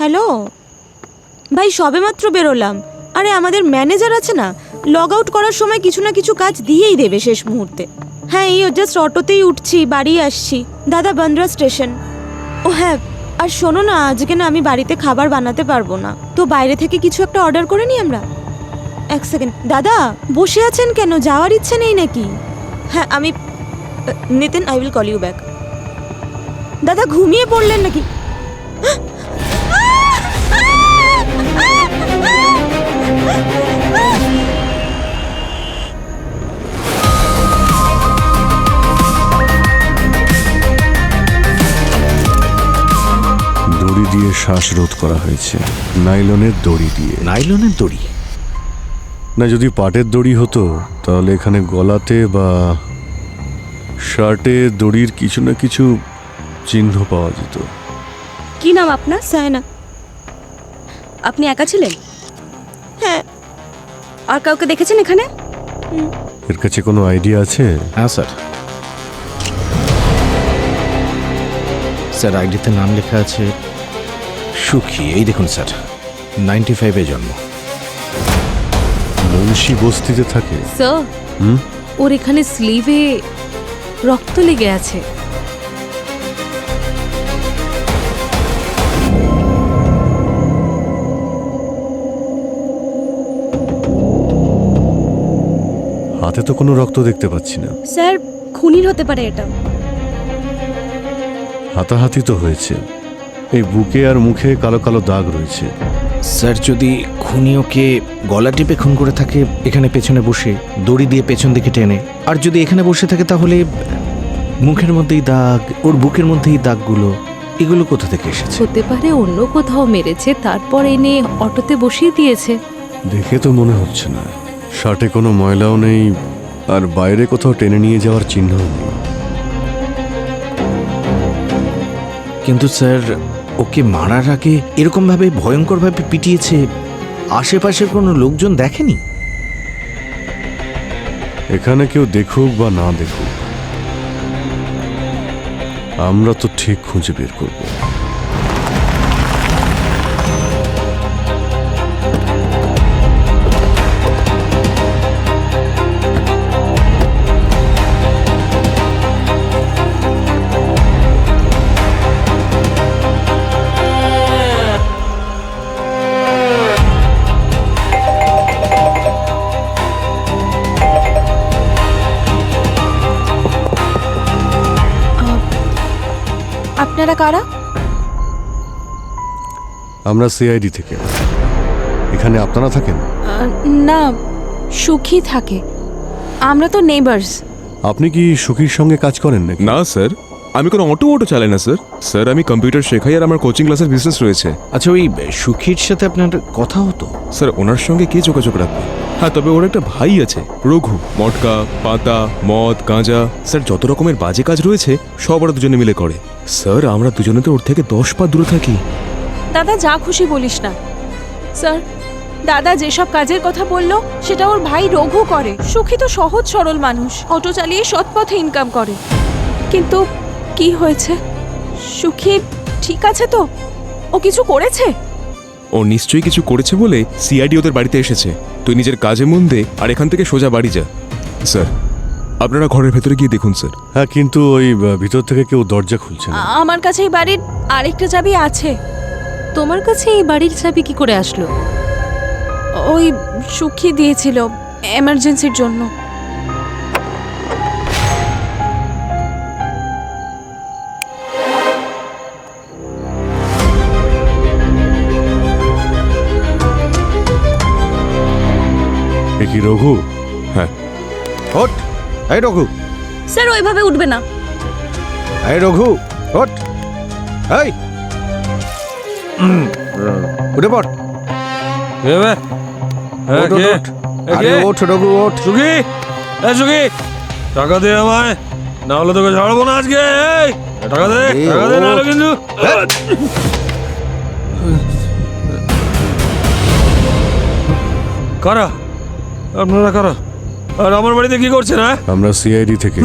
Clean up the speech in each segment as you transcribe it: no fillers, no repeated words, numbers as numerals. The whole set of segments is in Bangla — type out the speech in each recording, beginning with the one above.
হ্যালো ভাই, সবেমাত্র বেরোলাম। আরে আমাদের ম্যানেজার আছে না, লগ আউট করার সময় কিছু না কিছু কাজ দিয়েই দেবে শেষ মুহূর্তে। হ্যাঁ, এই জাস্ট অটোতেই উঠছি, বাড়ি আসছি। দাদা, বান্দ্রা স্টেশন। ও হ্যাঁ, আর শোনো না, আজকে না আমি বাড়িতে খাবার বানাতে পারবো না, তো বাইরে থেকে কিছু একটা অর্ডার করে নিই আমরা। এক সেকেন্ড দাদা, বসে আছেন কেন? যাওয়ার ইচ্ছে নেই নাকি? হ্যাঁ আমি Nitin, I will call you back. দাদা ঘুমিয়ে পড়লেন নাকি? দড়ি দিয়ে শ্বাসরোধ করা হয়েছে, নাইলনের দড়ি দিয়ে। নাইলনের দড়ি? না, যদি পাটের দড়ি হতো তাহলে এখানে গলাতে বা শার্টে দড়ির কিছু না কিছু চিহ্ন পাওয়া যেত। কি নাম আপনার? সায়না। আপনি একা ছিলেন? হ্যাঁ। আর কাউকে দেখেছেন এখানে? এর কাছে কোনো আইডিয়া আছে? হ্যাঁ স্যার। স্যার আইডিতে নাম লেখা আছে সুখী। এই দেখুন স্যার, 95-এ জন্ম। মুন্সি বস্তিতে থাকে। স্যার, হুম? ওর এখানে স্লিভে রক্ত লেগে আছে। হাতে তো কোনো রক্ত দেখতে পাচ্ছি না। স্যার, খুনির হতে পারে এটা। হাতাহাতি তো হয়েছে, এই বুকে আর মুখে কালো কালো দাগ রয়েছে। স্যার, যদি খুনি ওকে গলা টিপে খুন করে থাকে এখানে পেছনে বসে, দড়ি দিয়ে পেছন দিকে টেনে, আর যদি এখানে বসে থাকে তাহলে মুখের মধ্যেই দাগ, ওর বুকের মধ্যেই দাগগুলো, এগুলো কোথা থেকে এসেছে? হতে পারে অন্য কোথাও মেরেছে, তারপর এনে অটোতে বসিয়ে দিয়েছে। দেখে তো মনে হচ্ছে না। শার্টে কোনো ময়লাও নেই, আর বাইরে কোথাও টেনে নিয়ে যাওয়ার চিহ্নও নেই। কিন্তু স্যার, ওকে মারার আগে এরকম ভাবে ভয়ঙ্করভাবে পিটিয়েছে, আশেপাশের কোনো লোকজন দেখেনি? এখানে কেউ দেখুক বা না দেখুক, আমরা তো ঠিক খুঁজে বের করব। আপনারা কারা? আমরা সিআইডি থেকে। এখানে আপনারা থাকেন? না, সুখী থাকে। আমরা তো নেইবার্স। আপনি কি সুখীর সঙ্গে কাজ করেন নাকি? না স্যার, আমি কোনো অটো চালাই না স্যার। স্যার, আমি কম্পিউটার শেখাই আর আমার কোচিং ক্লাসের বিজনেস রয়েছে। আচ্ছা, ওই সুখীর সাথে আপনার কথা হতো? স্যার, ওনার সঙ্গে কে যোগাযোগ রাখবে? হ্যাঁ, তবে ওর একটা ভাই আছে রঘু। মটকা, পাতা, মদ, গাঁজা, স্যার যত রকমের বাজে কাজ রয়েছে সব ওরা দুজনে মিলে করে। স্যার, আমরা দুজনে তো ওর থেকে 10 পা দূরে থাকি। দাদা, যা খুশি বলিস না। স্যার, দাদা যেসব কাজের কথা বললো সেটা ওর ভাই রঘু করে। সুখী তো সহজ সরল মানুষ, অটো চালিয়ে সৎ পথে ইনকাম করে। কিন্তু কি হয়েছে? সুখী ঠিক আছে তো? ও কিছু করেছে? ও নিশ্চয়ই কিছু করেছে বলে সিআইডি ওদের বাড়িতে এসেছে। তুই নিজের কাজে মন দে আর এখান থেকে সোজা বাড়ি যা। স্যার, আপনারা ঘরের ভেতরে গিয়ে দেখুন স্যার। হ্যাঁ, কিন্তু ওই ভিতর থেকে কেউ দরজা খুলছে না। আমার কাছে এই বাড়ির আরেকটা চাবি আছে। তোমার কাছে এই বাড়ির চাবি কি করে আসলো? ওই সুখী দিয়েছিল এমার্জেন্সির জন্য। এ কি রঘু? হ্যাঁ। ওঠ, এই রঘু, স্যার, ওইভাবে উঠবে না। এই রঘু, ওঠ, এই উঠে পড়। ওঠ, ওঠ, ওঠ। আরে ওঠ রঘু, ওঠ। সুখী, সুখী, টাকা দে আমায়, না হলে তোকে ছাড়বো না আজকে। এই, টাকা দে, টাকা দে, না হলে কিন্তু। কারা আপনারা? কারা? আর আমার বাড়িতে কি করছেন? হ্যাঁ, আমরা সিআইডি থেকে।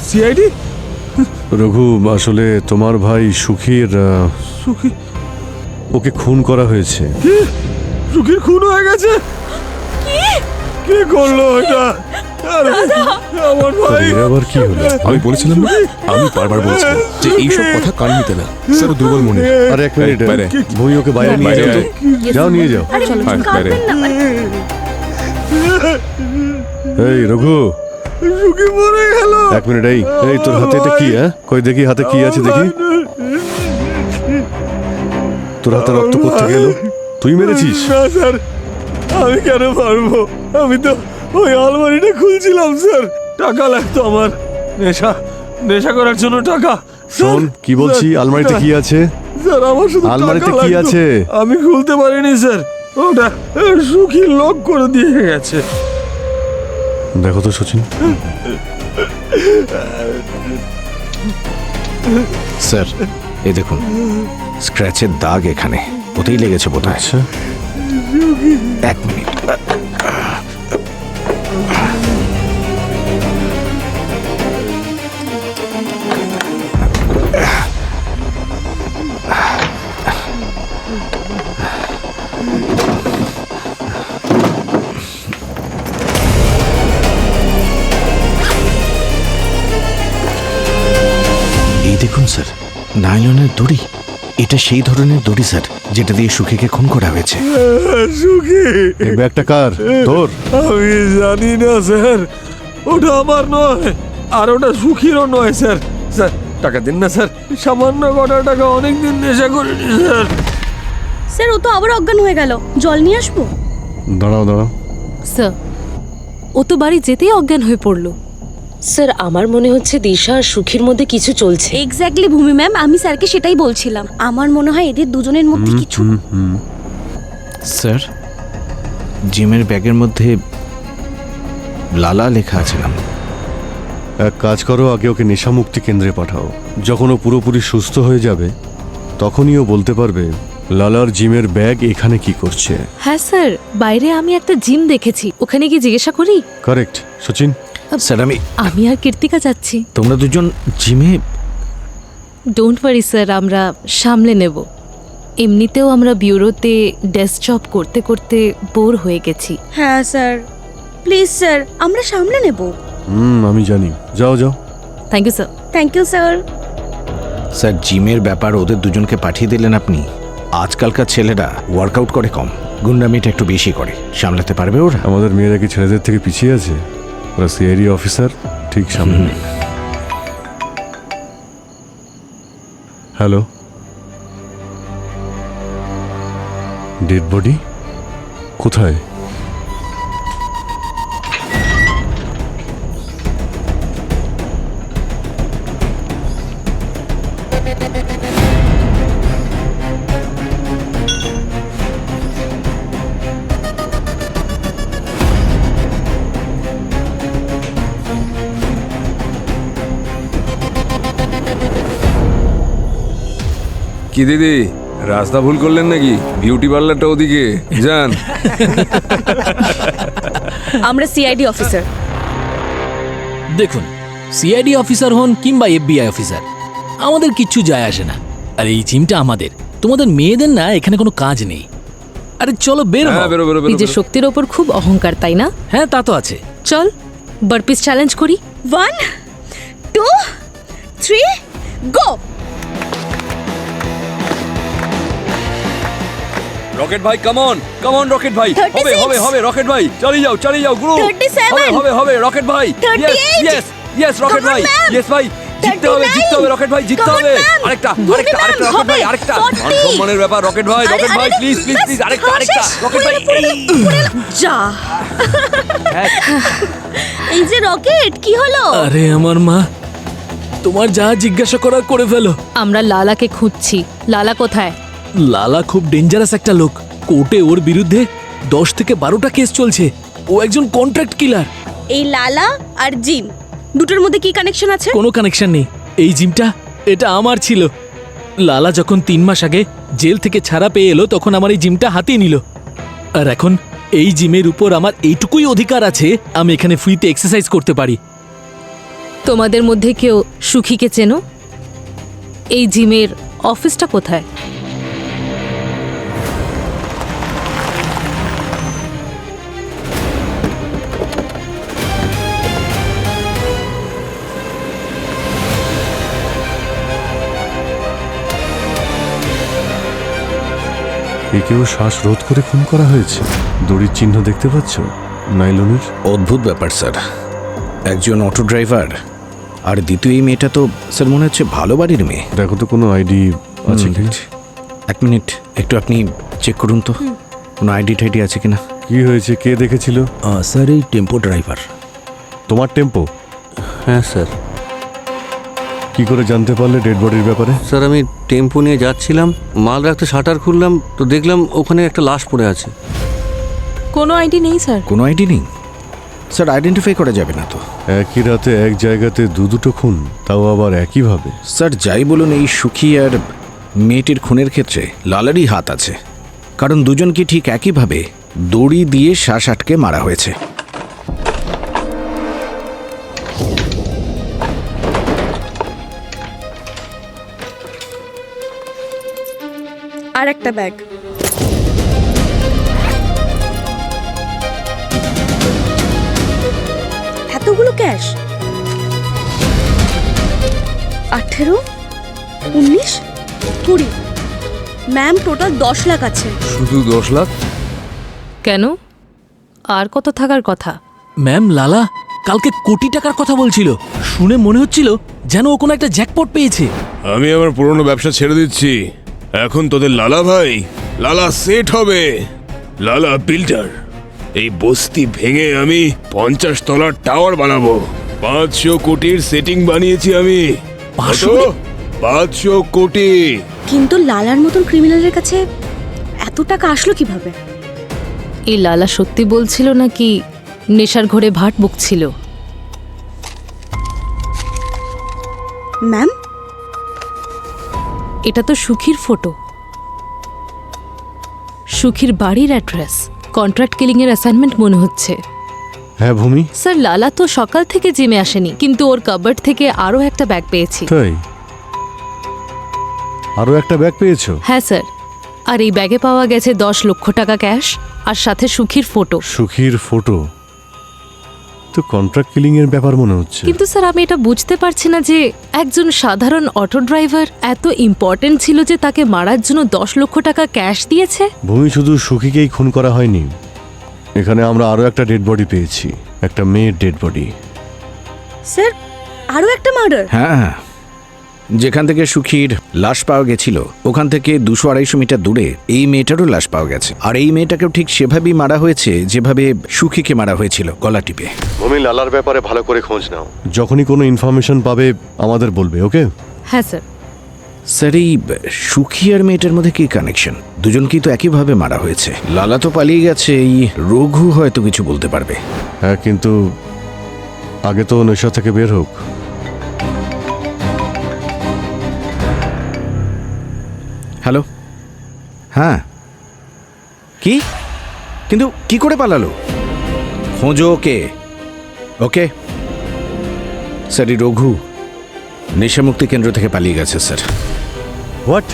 সিআইডি? রঘু, আসলে তোমার ভাই সুখীর সুখী? ওকে খুন করা হয়েছে। সুখীর খুন হয়ে গেছে? কে করলো এটা? আরে, আমার ভাই। এর আবার কি হলো? আমি বলেছিলাম না, আমি বারবার বলছিলাম যে এইসব কথা কান নিতে না। স্যার ও দুর্বল মনে। আরে এক মিনিট, বাইরে। ভূমি ওকে বাইরে নিয়ে বাইরে যাও তো। যাও নিয়ে যাও। বাইরে। এই রঘু, সুখী মরে গেল। এক মিনিট। এই এই তোর হাতে এটা কি? হ্যাঁ, কই দেখি হাতে কি আছে দেখি। তোর হাতে রক্ত কোত্থেকে এলো? তুই মেরেছিস? না স্যার, আমি কেন পারবো? আমি তো ওই আলমারিটা খুলছিলাম স্যার। টাকা লাগতো আমার, নেশা করার জন্য টাকা। শোন কি বলছি, আলমারিতে কি আছে? স্যার আমার শুধু আলমারিতে টাকা কি লাগতো। আছে? আমি খুলতে পারিনি স্যার, ওটা সুখী লক করে দিয়ে গেছে। দেখো তো সচিন। স্যার এই দেখুন, স্ক্র্যাচের দাগ এখানে, ওতেই লেগেছে বোধ হয়। আচ্ছা, এক মিনিট। এই দেখুন স্যার, নাইলনের দড়ি। এটা সেই ধরনের দড়ি স্যার, যেটা দিয়ে সুখীকে খুন করা হয়েছে। সুখী, এই ব্যাগটা কার? তোর? আমি জানি না স্যার, ওটা আমার নয়, আর ওটা সুখীরও নয় স্যার। স্যার টাকা দিন না স্যার, সামান্য কটা টাকা, অনেকদিন নেশা করিনি স্যার। স্যার ও তো আবার অজ্ঞান হয়ে গেল, জল নিয়ে আসবো? দাঁড়াও দাঁড়াও। স্যার ও তো বাড়ি যেতেই অজ্ঞান হয়ে পড়লো। স্যার আমার মনে হচ্ছে দিশা আর সুখীর মধ্যে কিছু চলছে। এক্স্যাক্টলি ভূমি ম্যাম, আমি স্যারকে সেটাই বলছিলাম। আমার মনে হয় এদের দুজনের মধ্যে কিছু। স্যার জিমের ব্যাগের মধ্যে লালা লেখা আছে নাম। এক কাজ করো, আগে ওকে নেশামুক্তি কেন্দ্রে পাঠাও। যখন ও পুরোপুরি সুস্থ হয়ে যাবে তখনই ও বলতে পারবে লালার জিমের ব্যাগ এখানে কি করছে। হ্যাঁ স্যার, বাইরে আমি একটা জিম দেখেছি, ওখানে কি জিজ্ঞাসা করি? কারেক্ট সচিন। স্যার আমি আর কীর্তিকা যাচ্ছি। তোমরা দুজন জিমে। ডোন্ট ওয়ারি স্যার, আমরা সামলে নেব। এমনিতেও আমরা ব্যুরোতে ডেস্ক জব করতে করতে বোর হয়ে গেছি। হ্যাঁ স্যার, প্লিজ স্যার, আমরা সামলে নেব। আমি জানি। যাও যাও। Thank you sir. Thank you sir. Sir জিমের ব্যাপার ওদের দুজনকে পাঠিয়ে দিলেন আপনি। আজকালকার ছেলেরা ওয়ার্কআউট করে কম, গুন্ডামিটা একটু বেশি করে। সামলাতে পারবে ওরা? আমাদের মেয়েরা কি ছেলেদের থেকে পিছিয়ে আছে? ওরা সিআইডি অফিসার, ঠিক সামনে নেই। হ্যালো, ডেড বডি কোথায়? কি দিদি, রাস্তা ভুল করলেন নাকি? বিউটি পার্লারটা ওদিকে যান। আমরা সিআইডি অফিসার। দেখুন, সিআইডি অফিসার হন কিংবা এফবিআই অফিসার, আমাদের কিচ্ছু যায় আসে না। আর এই জিমটা আমাদের, তোমাদের মেয়েদের না এখানে কোনো কাজ নেই। আরে চলো বের হও। হ্যাঁ, বেরো বেরো বেরো নিজের বেরো। শক্তির ওপর খুব অহংকার, তাই না? হ্যাঁ তা তো আছে। চল বারপিস চ্যালেঞ্জ করি। 1 2 3 গো। রকেট ভাই কাম অন রকেট ভাই। 36 হবে হবে হবে রকেট ভাই, চালিয়ে যাও গুরু। 37 হবে হবে হবে রকেট ভাই। 38 ইয়েস রকেট Come on, ভাই। ma'am. ইয়েস ভাই, জিততে হবে 39 রকেট ভাই, জিততে Come on, হবে। ma'am. আরেকটা Bhumi ma'am, রকেট ভাই, হবে। আরেকটা। 40 মান সম্মানের ব্যাপার রকেট ভাই, আরে, রকেট ভাই আরে, প্লিজ প্লিজ প্লিজ, আরেকটা রকেট ভাই। যা। এই যে রকেট, কি হলো? আরে আমার মা, তোমার যা জিজ্ঞাসা করার করে ফেলো। আমরা লালাকে খুঁজছি। লালা কোথায়? লালা খুব ডেঞ্জারাস একটা লোক। কোর্টে ওর বিরুদ্ধে 10 থেকে 12টা কেস চলছে। ও একজন কন্ট্রাক্ট কিলার। এই লালা আর জিম দুটোর মধ্যে কি কানেকশন আছে? কোনো কানেকশন নেই। এই জিমটা এটা আমার ছিল। লালা যখন 3 মাস আগে জেল থেকে ছাড়া পেয়ে এলো, তখন আমার এই জিমটা হাতিয়ে নিল। আর এখন এই জিমের উপর আমার এইটুকুই অধিকার আছে, আমি এখানে ফ্রিতে এক্সারসাইজ করতে পারি। তোমাদের মধ্যে কেউ সুখীকে চেনো? এই জিমের অফিসটা কোথায়? একেও শ্বাসরোধ করে খুন করা হয়েছে। দড়ির চিহ্ন দেখতে পাচ্ছ নাইলনের? অদ্ভুত ব্যাপার স্যার, একজন অটো ড্রাইভার আর দ্বিতীয় এই মেয়েটা তো স্যার মনে হচ্ছে ভালো বাড়ির মেয়ে। দেখো তো কোনো আইডি আছে কি? এক মিনিট, একটু আপনি চেক করুন তো কোনো আইডি টাইডি আছে কিনা। কি হয়েছে, কে দেখেছিল? স্যার এই টেম্পো ড্রাইভার। তোমার টেম্পো? হ্যাঁ স্যার। কি করে জানতে পারলে ডেড বডির ব্যাপারে? স্যার আমি টেম্পো নিয়ে যাচ্ছিলাম, মাল রাখতে শাটার খুললাম তো দেখলাম ওখানে একটা লাশ পড়ে আছে। কোনো আইডি নেই স্যার। কোনো আইডি নেই স্যার, আইডেন্টিফাই করা যাবে না তো। একই রাতে এক জায়গাতে দুটো খুন, তাও আবার একইভাবে। স্যার যাই বলুন, এই সুখী আর মেয়েটির খুনের ক্ষেত্রে লালারই হাত আছে, কারণ দুজনকে ঠিক একইভাবে দড়ি দিয়ে শ্বাস আটকে মারা হয়েছে। আর একটা ব্যাগ। এতগুলো ক্যাশ? 18, 19, 20। ম্যাম টোটাল 10 লাখ আছে। শুধু 10 লাখ? কেন, আর কত থাকার কথা? ম্যাম, লালা কালকে কোটি টাকার কথা বলছিল, শুনে মনে হচ্ছিল যেন ও কোনো একটা জ্যাকপট পেয়েছে। আমি আমার পুরনো ব্যবসা ছেড়ে দিচ্ছি, এখন তোদের লালা ভাই লালা সেট হবে, লালা বিল্ডার। এই বস্তি ভেঙে আমি 50 তলার টাওয়ার বানাবো। 500 কোটির সেটিং বানিয়েছি আমি। 500 কোটি। কিন্তু লালার মতন ক্রিমিনালের কাছে এত টাকা আসলো কিভাবে? এই লালা সত্যি বলছিল নাকি নেশার ঘরে ভাট বকছিল? ম্যাম, এটা তো সুখীর ফটো, সুখীর বাড়ির অ্যাড্রেস, কন্ট্রাক্ট কিলিং এর অ্যাসাইনমেন্ট মনে হচ্ছে। হ্যাঁ ভূমি, স্যার লালা তো সকাল থেকে জিমে আসেনি, কিন্তু ওর কাবার্ড থেকে আরও একটা ব্যাগ পেয়েছি। তাই? আরো একটা ব্যাগ পেয়েছো? হ্যাঁ স্যার, আর এই ব্যাগে পাওয়া গেছে 10 লক্ষ টাকা ক্যাশ আর সাথে সুখীর ফটো। সুখীর ফটো তো কন্ট্রাক্ট কিলিং এর ব্যাপার মনে হচ্ছে। কিন্তু স্যার আমি এটা বুঝতে পারছি না যে একজন সাধারণ অটো ড্রাইভার এত ইম্পর্টেন্ট ছিল যে তাকে মারার জন্য 10 লক্ষ টাকা ক্যাশ দিয়েছে। ভূমি, শুধু সুখীকেই খুন করা হয়নি, এখানে আমরা আরো একটা ডেড বডি পেয়েছি, একটা মেয়ের ডেড বডি। স্যার আরো একটা মার্ডার? হ্যাঁ, যেখান থেকে সুখীর লাশ পাওয়া গেছিল ওখান থেকে 200-250 মিটার দূরে এই মেয়েটারও লাশ পাওয়া গেছে, আর এই মেয়েটাকেও ঠিক সেভাবেই মারা হয়েছে যেভাবে সুখীকে মারা হয়েছিল, গলা টিপে। ভূমি, লালার ব্যাপারে ভালো করে খোঁজ নাও, যখনই কোনো ইনফরমেশন পাবে আমাদের বলবে, ওকে? হ্যাঁ স্যার। স্যার এই সুখী আর মেয়েটার মধ্যে কি কানেকশন? দুজনকেই তো একইভাবে মারা হয়েছে। লালা তো পালিয়ে গেছে, এই রঘু হয়তো কিছু বলতে পারবে। হ্যাঁ, কিন্তু আগে তো নেশা থেকে বের হোক। হ্যালো, হ্যাঁ, কি? কিন্তু কি করে পালালো? খোঁজো ওকে। ওকে স্যার, এই রঘু নেশামুক্তি কেন্দ্র থেকে পালিয়ে গেছে স্যার। হোয়াট?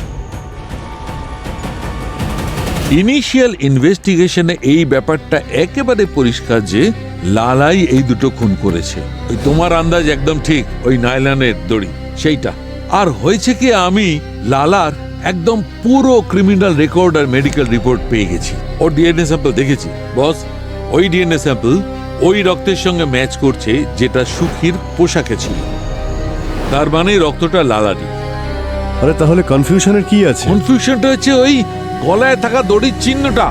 ইনিশিয়াল ইনভেস্টিগেশনে এই ব্যাপারটা একেবারে পরিষ্কার যে লালাই এই দুটো খুন করেছে। ওই তোমার আন্দাজ একদম ঠিক, ওই নাইলনের দড়ি সেইটা। আর হয়েছে কি, আমি লালার একদম পুরো ক্রিমিনাল রেকর্ড আর মেডিকেল রিপোর্ট পেয়ে গেছি। ওর ডিএনএ স্যাম্পল দেখেছি বস, ওই ডিএনএ স্যাম্পল ওই রক্তের সঙ্গে ম্যাচ করছে যেটা সুখীর পোশাকে ছিল, তার মানে রক্তটা লালারই। আরে তাহলে কনফিউশনের কি আছে? কনফিউশনটা হচ্ছে ওই গলায় থাকা দড়ির চিহ্নটা।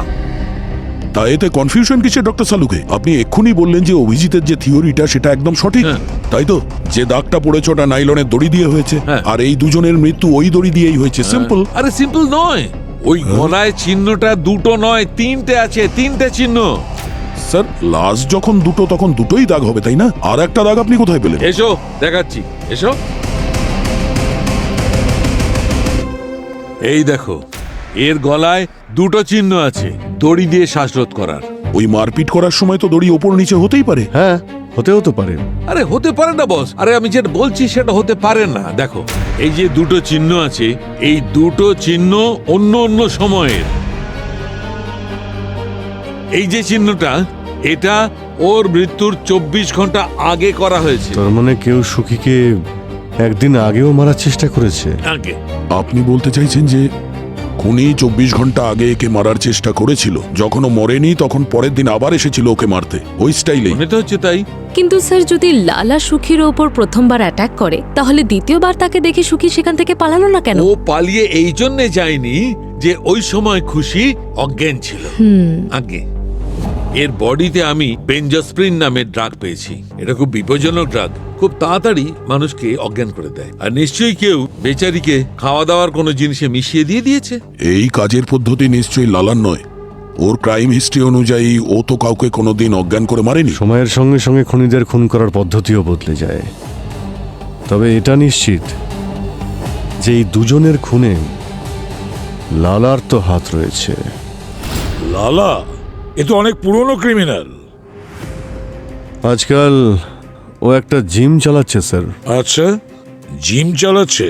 তা এতে কনফিউশন কিসে ডক্টর সালুকে? আপনি এক্ষুনি বললেন যে অভিজিতের যে থিওরিটা সেটা একদম সঠিক, তাই তো? যে দাগটা পড়েছে ওটা নাইলনের দড়ি দিয়ে হয়েছে, আর এই দুজনের মৃত্যু ওই দড়ি দিয়েই হয়েছে। সিম্পল। আরে সিম্পল নয়, ওই গলায় চিহ্নটা দুটো নয়, 3টে আছে, 3টে চিহ্ন। স্যার লাশ যখন দুটো তখন দুটোই দাগ হবে, তাই না? আর একটা দাগ আপনি কোথায় পেলেন? এসো দেখাচ্ছি, এসো। এই দেখো, এর গলায় দুটো চিহ্ন আছে, দড়ি দিয়ে শ্বাসরোধ করার। ওই মারপিট করার সময় তো দড়ি ওপর নিচে হতেই পারে। হ্যাঁ, হতেও তো পারে। আরে হতে পারে না বস, আরে আমি যেটা বলছি সেটা হতে পারে না। দেখো, এই যে দুটো চিহ্ন আছে, এই দুটো চিহ্ন অন্য অন্য সময়ের। এই যে চিহ্নটা, এটা ওর মৃত্যুর 24 ঘন্টা আগে করা হয়েছে। তার মানে কেউ সুখীকে একদিন আগেও মারার চেষ্টা করেছে। আগে। আপনি বলতে চাইছেন যে খুনি 24 ঘন্টা আগে একে মারার চেষ্টা করেছিল, যখন ও মরেনি তখন পরের দিন আবার এসেছিল ওকে মারতে, ওই স্টাইলেই। মনে তো হচ্ছে তাই। কিন্তু স্যার যদি লালা সুখীর ওপর প্রথমবার অ্যাটাক করে তাহলে দ্বিতীয়বার তাকে দেখে সুখী সেখান থেকে পালালো না কেন? ও পালিয়ে এই জন্যে যায়নি যে ওই সময় খুশি অজ্ঞান ছিল। আগে এর বডিতে আমি বেঞ্জোস্প্রিন নামের ড্রাগ পেয়েছি। এটা খুব বিপজ্জনক ড্রাগ, খুব তাড়াতাড়ি মানুষকে অজ্ঞান করে দেয়। আর নিশ্চয়ই কেউ বেচারিকে খাওয়া দাওয়ার কোনো জিনিসে মিশিয়ে দিয়েছে। এই কাজের পদ্ধতি নিশ্চয়ই লালার নয়। ওর ক্রাইম হিস্ট্রি অনুযায়ী ও তো কাউকে কোনোদিন অজ্ঞান করে মারেনি। সময়ের সঙ্গে সঙ্গে খুনিদের খুন করার পদ্ধতিও বদলে যায়। তবে এটা নিশ্চিত যে এই দুজনের খুনে লালার তো হাত রয়েছে। লালা এ তো অনেক পুরনো ক্রিমিনাল। আজকাল ও একটা জিম চালাচ্ছে স্যার। আচ্ছা, জিম চালাচ্ছে?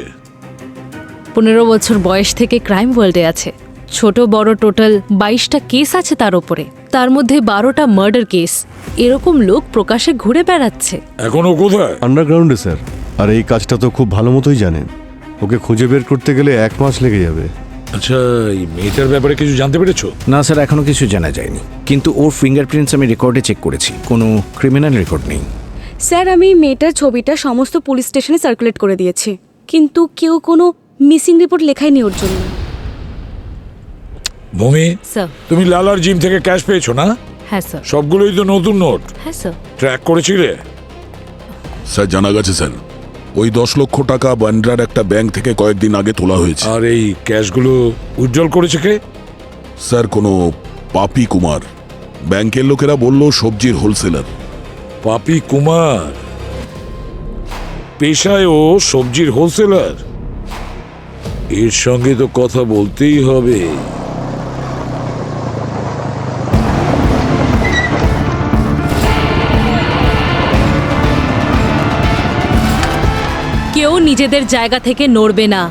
15 বছর বয়স থেকে ক্রাইম ওয়ার্ল্ডে আছে। ছোট বড় টোটাল 22টা কেস আছে তার উপরে, তার মধ্যে 12টা মার্ডার কেস। এরকম লোক প্রকাশে ঘুরে বেড়াচ্ছে। এখনো কোথায়? আন্ডারগ্রাউন্ডে স্যার। আর এই কাজটা তো খুব ভালো মতোই জানেন। ওকে খুঁজে বের করতে গেলে 1 মাস লেগে যাবে। আচ্ছা, এই মেয়েটার ব্যাপারে কিছু জানতে পেরেছো? না স্যার, এখনো কিছু জানা যায়নি, কিন্তু ওর ফিঙ্গারপ্রিন্টস আমি রেকর্ডে চেক করেছি, কোনো ক্রিমিনাল রেকর্ড নেই। স্যার, আমি মেয়েটার ছবিটা সমস্ত পুলিশ স্টেশনে সার্কুলেট করে দিয়েছি, কিন্তু কেউ কোনো মিসিং রিপোর্ট লেখায়নি ওর জন্য। ভূমি, স্যার। তুমি লালার জিম থেকে ক্যাশ পেয়েছো না? হ্যাঁ স্যার। সবগুলোই তো নতুন নোট। হ্যাঁ স্যার। ট্র্যাক করেছিলে? স্যার, জানা গেছে স্যার, ওই 10 লক্ষ টাকা বান্দ্রার একটা ব্যাংক থেকে কয়েকদিন আগে তোলা হয়েছে। আর এই ক্যাশগুলো উইথড্রল করেছে কে? স্যার, কোনো পাপি কুমার। ব্যাংকের লোকেরা বলল সবজির হোলসেলার। পাপি কুমার পেশায় ও সবজির হোলসেলার? এর সঙ্গে তো কথা বলতেই হবে। কেউ নিজেদের জায়গা থেকে নড়বে না।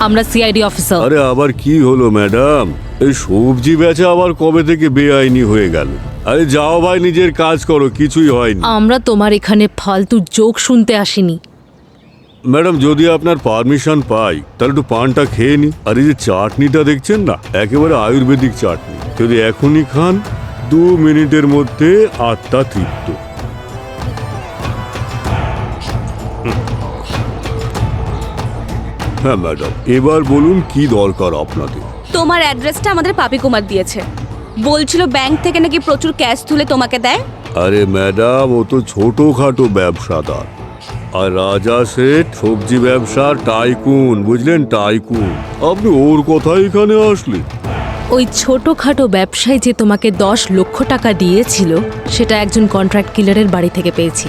আমরা সিআইডি অফিসার। আরে আবার কি হলো ম্যাডাম? এই সবজি বেচা আবার কবে থেকে বেআইনি হয়ে গেল? আরে যাও ভাই, নিজের কাজ করো, কিছুই হয়নি। আমরা তোমার এখানে ফালতু জোক শুনতে আসিনি। ম্যাডাম, যদি আপনার পারমিশন পাই তাহলে একটু পানটা খেয়ে নি। আর এই যে চাটনিটা দেখছেন না, একেবারে আয়ুর্বেদিক চাটনি। যদি এখনই খান 2 মিনিটের মধ্যে আত্মা তৃপ্ত। হ্যাঁ ম্যাডাম, এবার বলুন কি দরকার আপনাদের? তোমার অ্যাড্রেসটা আমাদের পাপি কুমার দিয়েছে, বলছিল ব্যাংক থেকে নাকি প্রচুর ক্যাশ তুলে তোমাকে দেয়। আরে ম্যাডাম, ও তো ছোটখাটো ব্যবসাদার। আর রাজা শেঠ সবজি ব্যবসার টাইকুন, বুঝলেন, টাইকুন। আপনি ওর কথাই এখানে আসলেন? ওই ছোটখাটো ব্যবসায়ী যে তোমাকে 10 লক্ষ টাকা দিয়েছিল সেটা একজন কন্ট্রাক্ট কিলারের বাড়ি থেকে পেয়েছি।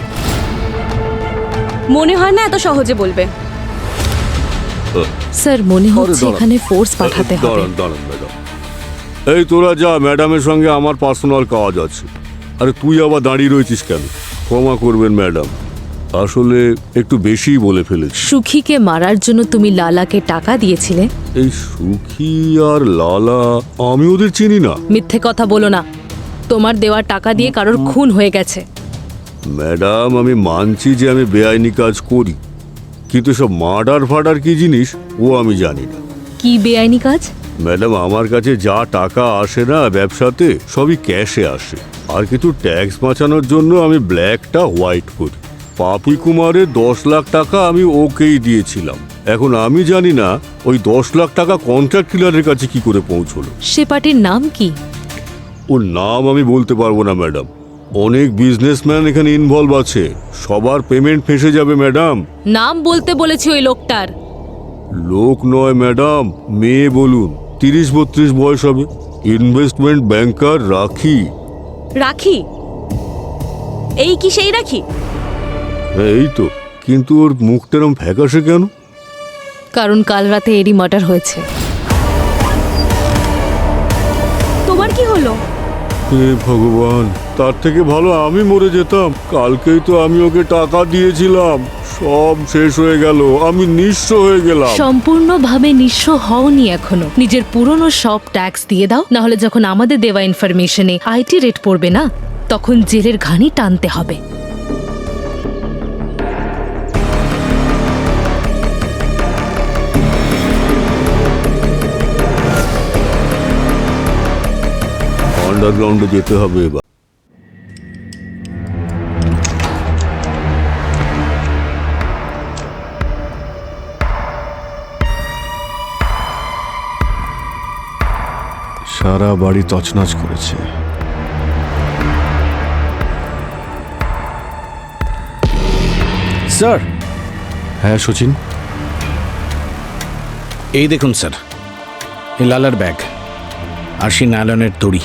মনে হয় না এত সহজে বলবে। স্যার, মনে হচ্ছে এখানে ফোর্স পাঠাতে হবে। দাঁড়ান দাঁড়ান ম্যাডাম, এই তোরা যা, ম্যাডামের সঙ্গে আমার পার্সোনাল কাজ আছে। আরে তুই আবার দাঁড়িয়ে রয়েছিস কেন? ক্ষমা করবেন ম্যাডাম, আসলে একটু বেশি বলে ফেলেছি। সুখীকে মারার জন্য তুমি লালাকে টাকা দিয়েছিলে? এই সুখী আর লালা আমি ওদের চিনি না। মিথ্যে কথা বলো না। তোমার দেওয়া টাকা দিয়ে কারোর খুন হয়ে গেছে। ম্যাডাম, আমি মানছি যে আমি বেআইনি কাজ করি, কিন্তু সব মার্ডার ফার্ডার কি জিনিস ও আমি জানি না। কি বেআইনি কাজ? ম্যাডাম, আমার কাছে যা টাকা আসে না ব্যবসাতে, সবই ক্যাশে আসে। আর কিছু ট্যাক্স বাঁচানোর জন্য আমি ব্ল্যাকটা হোয়াইট করি। পাপি কুমারের 10 লাখ টাকা আমি ওকেই দিয়েছিলাম। এখন আমি জানি না ওই 10 লাখ টাকা কন্ট্রাক্ট কিলারের কাছে কি করে পৌঁছলো। সে পার্টির নাম কি? ওর নাম আমি বলতে পারবো না ম্যাডাম। অনেক বিজনেসম্যান এখানে ইনভলভ আছে, সবার পেমেন্ট ফেঁসে যাবে ম্যাডাম। নাম বলতে বলেছি ওই লোকটার। লোক নয় ম্যাডাম, মেয়ে বলুন। 30-32 বয়স হবে। ইনভেস্টমেন্ট ব্যাংকার রাখি। রাখি? এই কি সেই রাখি? হ্যাঁ, এই তো। কিন্তু ওর মুখটা এরম ফ্যাকাশে কেন? কারণ কাল রাতে এরই মার্ডার হয়েছে। তোমার কি হলো? হে ভগবান, তার থেকে ভালো আমি মরে যেতাম। কালকেই তো আমি ওকে টাকা দিয়েছিলাম, সব শেষ হয়ে গেল। আমি নিঃস্ব হয়ে গেলাম। সম্পূর্ণভাবে নিঃস্ব হওনি এখনো। নিজের পুরনো সব ট্যাক্স দিয়ে দাও, না হলে যখন আমাদের দেওয়া ইনফরমেশনে আইটি রেট পড়বে না, তখন জেলের ঘানি টানতে হবে। আন্ডারগ্রাউন্ডে যেতে হবে এবার। সারা বাড়ি তছনছ করেছে। স্যার। হ্যাঁ সচিন, এই দেখুন স্যার, এই লালার ব্যাগ আর সেই নাইলনের দড়ি।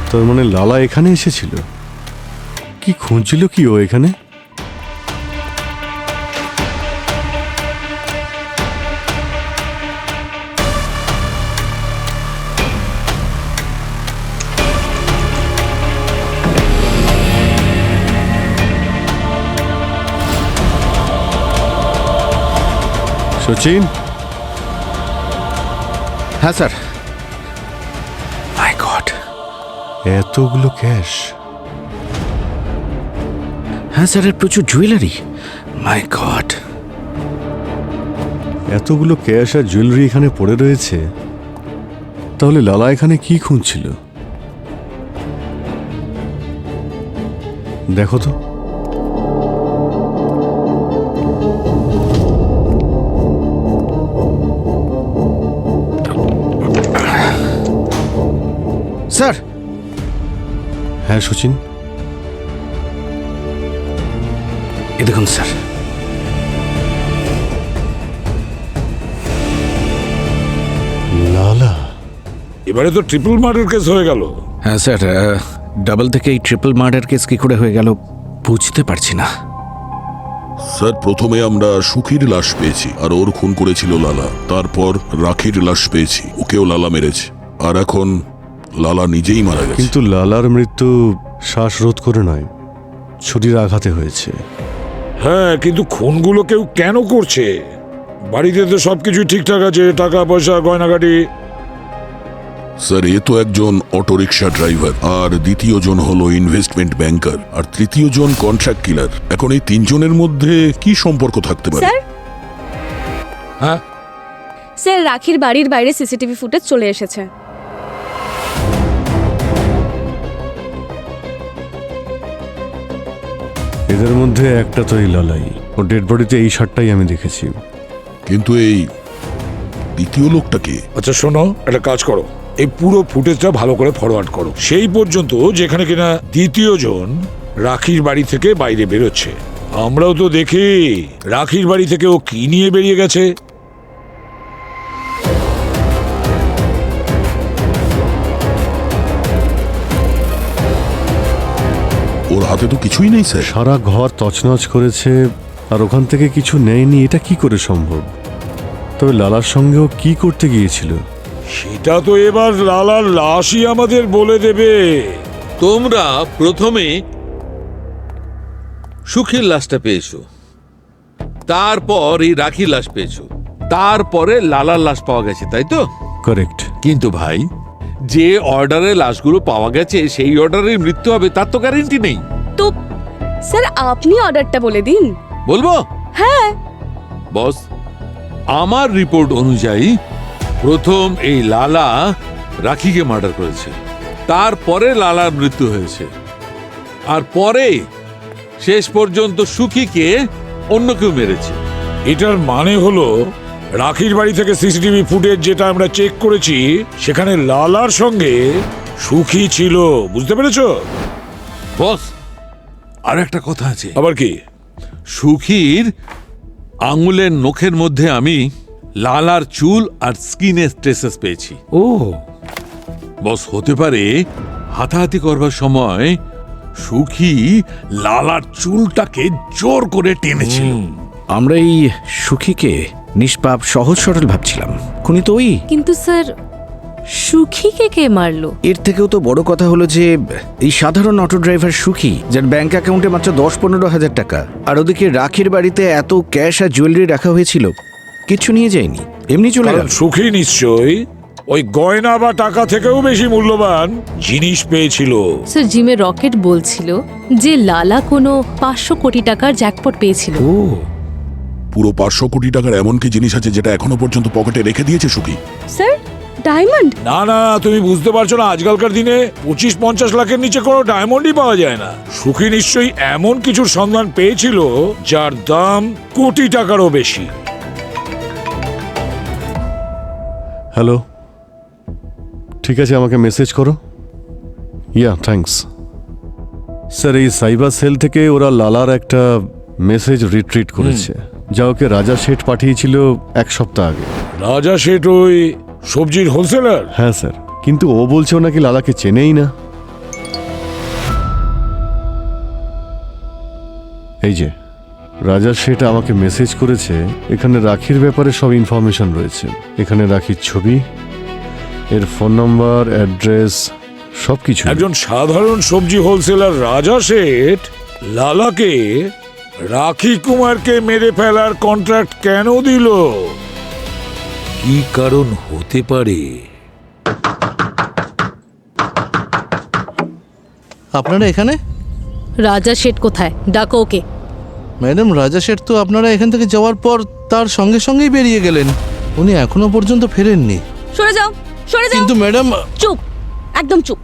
তার মানে লালা এখানে এসেছিল? কি খুঁজছিল কি ও এখানে? সচিন। হ্যাঁ স্যার। মাই গড, এতগুলো ক্যাশ। হ্যাঁ স্যার, এর প্রচুর জুয়েলারি। মাই গড, এতগুলো ক্যাশ আর জুয়েলারি এখানে পড়ে রয়েছে, তাহলে লালা এখানে কি খুঁজছিল? দেখো তো। স্যার। হ্যাঁ সচিন। এ দেখুন স্যার, লালা। এবারে তো ট্রিপল মার্ডার কেস হয়ে গেল। হ্যাঁ স্যার, ডাবল থেকে এই ট্রিপল মার্ডার কেস কি করে হয়ে গেল বুঝতে পারছি না। স্যার, প্রথমে আমরা সুখীর লাশ পেয়েছি, আর ওর খুন করেছিল লালা। তারপর রাখির লাশ পেয়েছি, ওকেও লালা মেরেছে। আর এখন লালা নিজেই মারা গেছে। কিন্তু লালার মৃত্যু শ্বাসরোধ করে নয়, ছুরির আঘাতে হয়েছে। হ্যাঁ, কিন্তু খুনগুলো কেউ কেন করছে? বাড়িতে তো সবকিছুই ঠিকঠাক আছে, টাকা পয়সা গয়নাগাটি। স্যার, এ তো একজন অটোরিকশা ড্রাইভার, আর দ্বিতীয় জন হলো ইনভেস্টমেন্ট ব্যাংকার, আর তৃতীয় জন কন্ট্রাক্ট কিলার। এখন এই তিনজনের মধ্যে কি সম্পর্ক থাকতে পারে? স্যার। হ্যাঁ স্যার, রাখির বাড়ির বাইরে সিসিটিভি ফুটেজ চলে এসেছে। এদের মধ্যে একটা তো এই লালাই। ও ডেড বডিতে এই শার্টটাই আমি দেখেছি। কিন্তু এই দ্বিতীয় লোকটা কে? আচ্ছা শোনো, একটা কাজ করো, এই পুরো ফুটেজটা ভালো করে ফরওয়ার্ড করো সেই পর্যন্ত যেখানে কিনা দ্বিতীয় জন রাখির বাড়ি থেকে বাইরে বেরোচ্ছে। আমরাও তো দেখি রাখির বাড়ি থেকে ও কি নিয়ে বেরিয়ে গেছে। ওর হাতে তো কিছুই নেই স্যার। সারা ঘর তছনছ করেছে, আর ওখান থেকে কিছু নেয়নি, এটা কি করে সম্ভব? তবে লালার সঙ্গেও কি করতে গিয়েছিল সেটা তো এবার লালার লাশই আমাদের বলে দেবে। তোমরা প্রথমে সুখীর লাশটা পেয়েছো, তারপর এই রাখির লাশ পেয়েছো, তারপরে লালার লাশ পাওয়া গেছে, তাই তো? কারেক্ট। কিন্তু ভাই, যে অর্ডারে লাশগুলো পাওয়া গেছে সেই অর্ডারে মৃত্যু হবে তার তো গ্যারেন্টি নেই। তো স্যার, আপনি অর্ডারটা বলে দিন। বলবো? হ্যাঁ বস, আমার রিপোর্ট অনুযায়ী প্রথম এই লালা রাখিকে মার্ডার করেছে, তারপরে লালার মৃত্যু হয়েছে, আর পরে শেষ পর্যন্ত সুখীকে অন্য কেউ মেরেছে। এটার মানে হলো রাখির বাড়ি থেকে সিসিটিভি ফুটেজ যেটা আমরা চেক করেছি, সেখানে লালার সঙ্গে সুখী ছিল। বুঝতে পেরেছো বস? আর একটা কথা আছে। আবার কি? সুখীর আঙুলের নখের মধ্যে আমি লালার চুল আর স্কিনের ট্রেসেস পেয়েছি। ও বস, হতে পারে হাতাহাতি করবার সময় সুখী লালার চুলটাকে জোর করে টেনেছিল। আমরা এই সুখীকে নিষ্পাপ সহজ সরল ভাবছিলাম, খুনি তো ওই। কিন্তু স্যার, সুখীকে কে মারলো? এর থেকেও তো বড় কথা হলো যে এই সাধারণ অটো ড্রাইভার সুখী, যার ব্যাংক অ্যাকাউন্টে মাত্র 10-15 হাজার টাকা, আর ওদিকে রাখির বাড়িতে এত ক্যাশ আর জুয়েলারি রাখা হয়েছিল, কিছু নিয়ে যায়নি, এমনি চলে গেল। সুখী নিশ্চয়ই ওই গয়না বা টাকা থেকেও বেশি মূল্যবান জিনিস পেয়েছিল। স্যার, জিমে রকেট বলছিল যে লালা কোনো 500 কোটি টাকার জ্যাকপট পেয়েছিল। ও, পুরো 500 কোটি টাকার এমন কি জিনিস আছে যেটা এখনো পর্যন্ত পকেটে রেখে দিয়েছে সুখী? Sir, diamond? না না, তুমি বুঝতে পারছো না, আজকালকার দিনে 25-50 লাখের নিচে কোনো ডায়মন্ডই পাওয়া যায় না। সুখী নিশ্চয়ই এমন কিছুর সন্ধান পেয়েছিল যার দাম কোটি টাকারও বেশি। হ্যালো, ঠিক আছে, আমাকে মেসেজ করো। ইয়া, থ্যাঙ্কস স্যার। এই সাইবার সেল থেকে ওরা লালার একটা মেসেজ রিট্রিট করেছে, যা ওকে রাজা শেঠ পাঠিয়েছিল 1 সপ্তাহ আগে। রাজা শেঠ ওই সবজির হোলসেলার? হ্যাঁ স্যার, কিন্তু ও বলছে ও নাকি লালাকে চেনেই না। এই যে রাজা শেঠ আমাকে মেসেজ করেছে, এখানে রাখির ব্যাপারে সব ইনফরমেশন রয়েছে। এখানে রাখির ছবি, এর ফোন নাম্বার, অ্যাড্রেস, সবকিছু। একজন সাধারণ সবজি হোলসেলার রাজা শেঠ লালাকে রাখি কুমারকে মেরে ফেলার কন্ট্রাক্ট কেন দিল? কি কারণ হতে পারে? আপনারা এখানে? রাজা শেঠ কোথায়? ডাকো ওকে। ম্যাডাম, রাজা শেঠ তো আপনারা এখান থেকে যাওয়ার পর তার সঙ্গে সঙ্গেই বেরিয়ে গেলেন। উনি এখনো পর্যন্ত ফেরেননি। সরে যাও, সরে যাও। কিন্তু ম্যাডাম, চুপ, একদম চুপ।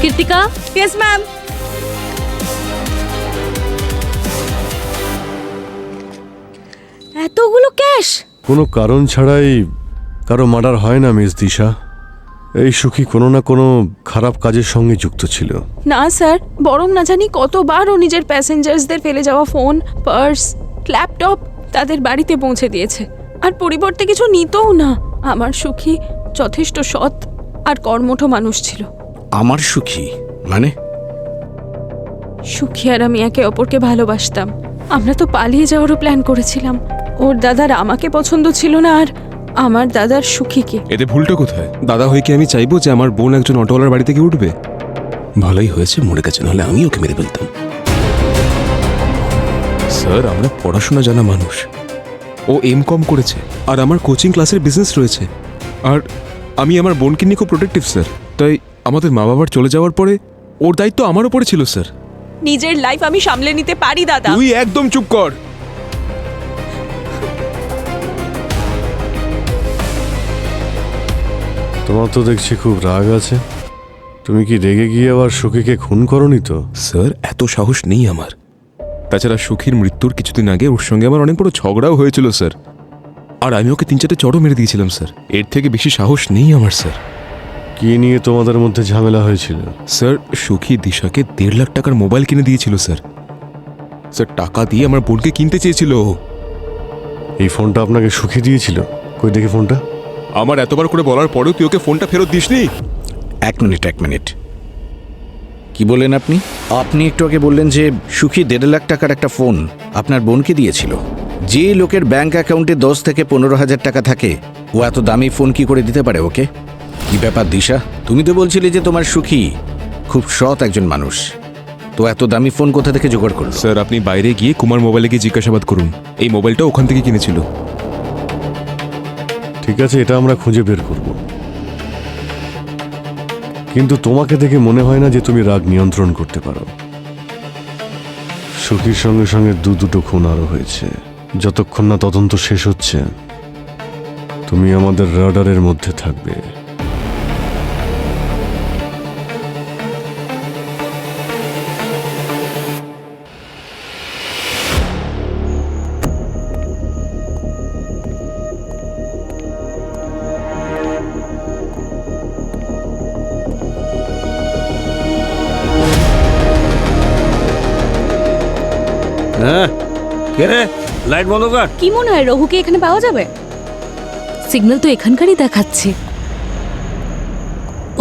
কৃতিকা? Yes ma'am. এতগুলো ক্যাশ? কোনো কারণ ছাড়াই কারো মার্ডার হয় না মিস দিশা। এই সুখী কোনো না কোনো খারাপ কাজের সঙ্গে যুক্ত ছিল। না স্যার, বরং না জানি কতবার ও নিজের প্যাসেঞ্জার্সদের ফেলে যাওয়া ফোন, পার্স, ল্যাপটপ তাদের বাড়িতে পৌঁছে দিয়েছে, আর পরিবর্তে কিছু নিতও না। আমার সুখী যথেষ্ট সৎ আর কর্মঠ মানুষ ছিল। আমার সুখী মানে? সুখী আর আমি একে অপরকে ভালোবাসতাম। আমরা তো পালিয়ে যাওয়ারও প্ল্যান করেছিলাম। ওর দাদার আমাকে পছন্দ ছিল না, আর আমার দাদার সুখীকে। এতে ভুলটা কোথায়? দাদা হয়ে কি আমি চাইবো যে আমার বোন একজন অটোওয়ালার বাড়ি থেকে উঠবে? ভালোই হয়েছে মরে গেছে, নাহলে আমি ওকে মেরে ফেলতাম। স্যার, আমরা পড়াশোনা জানা মানুষ। ও এমকম করেছে, আর আমার কোচিং ক্লাসের বিজনেস রয়েছে, আর আমি আমার বোনকে নিয়ে খুব প্রোটেক্টিভ স্যার। তাই আমাদের মা বাবার চলে যাওয়ার পরে ওর দায়িত্ব আমার উপরে ছিল স্যার। নিজের লাইফ আমি সামলে নিতে পারি দাদা। তুই একদম চুপ কর। তোমার তো দেখছি খুব রাগ আছে। তুমি কি রেগে গিয়ে আবার সুখীকে খুন করনি তো? স্যার, এত সাহস নেই আমার। তাছাড়া সুখীর মৃত্যুর কিছুদিন আগে ওর সঙ্গে আমার অনেক বড় ঝগড়াও হয়েছিল স্যার, আর আমি ওকে 3-4টে চড়ও মেরে দিয়েছিলাম স্যার। এর থেকে বেশি সাহস নেই আমার স্যার। কি নিয়ে তোমাদের মধ্যে ঝামেলা হয়েছিল? স্যার, সুখী দিশাকে 1.5 লাখ টাকার মোবাইল কিনে দিয়েছিল স্যার। স্যার, টাকা দিয়ে আমার বোনকে কিনতে চেয়েছিল। এই ফোনটা আপনাকে সুখী দিয়েছিল? কই দেখি ফোনটা। আমার এতবার করে বলার পরেও তুই ওকে ফোনটা ফেরত দিসনি? এক মিনিট। কি বললেন আপনি? আপনি একটু আগে বললেন যে সুখী 1.5 লাখ টাকার একটা ফোন আপনার বোনকে দিয়েছিল। যে লোকের ব্যাংক অ্যাকাউন্টে 10 থেকে 15,000 টাকা থাকে, ও এত দামি ফোন কি করে দিতে পারে ওকে? কি ব্যাপার দিশা, তুমি তো বলছিলে যে তোমার সুখী খুব সৎ একজন মানুষ, তো এত দামি ফোন কোথা থেকে জোগাড় করলো? স্যার, আপনি বাইরে গিয়ে কুমার মোবাইলে গিয়ে জিজ্ঞাসাবাদ করুন। এই মোবাইলটা ওখান থেকে কিনেছিল। ঠিক আছে, এটা আমরা খুঁজে বের করব, কিন্তু তোমাকে দেখে মনে হয় না যে তুমি রাগ নিয়ন্ত্রণ করতে পারো। সুখীর সঙ্গে সঙ্গে দুটো খুন আরো হয়েছে। যতক্ষণ না তদন্ত শেষ হচ্ছে, তুমি আমাদের রাডারের মধ্যে থাকবে। হ্যাঁ, কে রে? লাইট বন্ধ কর। কি মনে হয় রঘুকে এখানে পাওয়া যাবে? সিগন্যাল তো এখানকারই দেখাচ্ছে।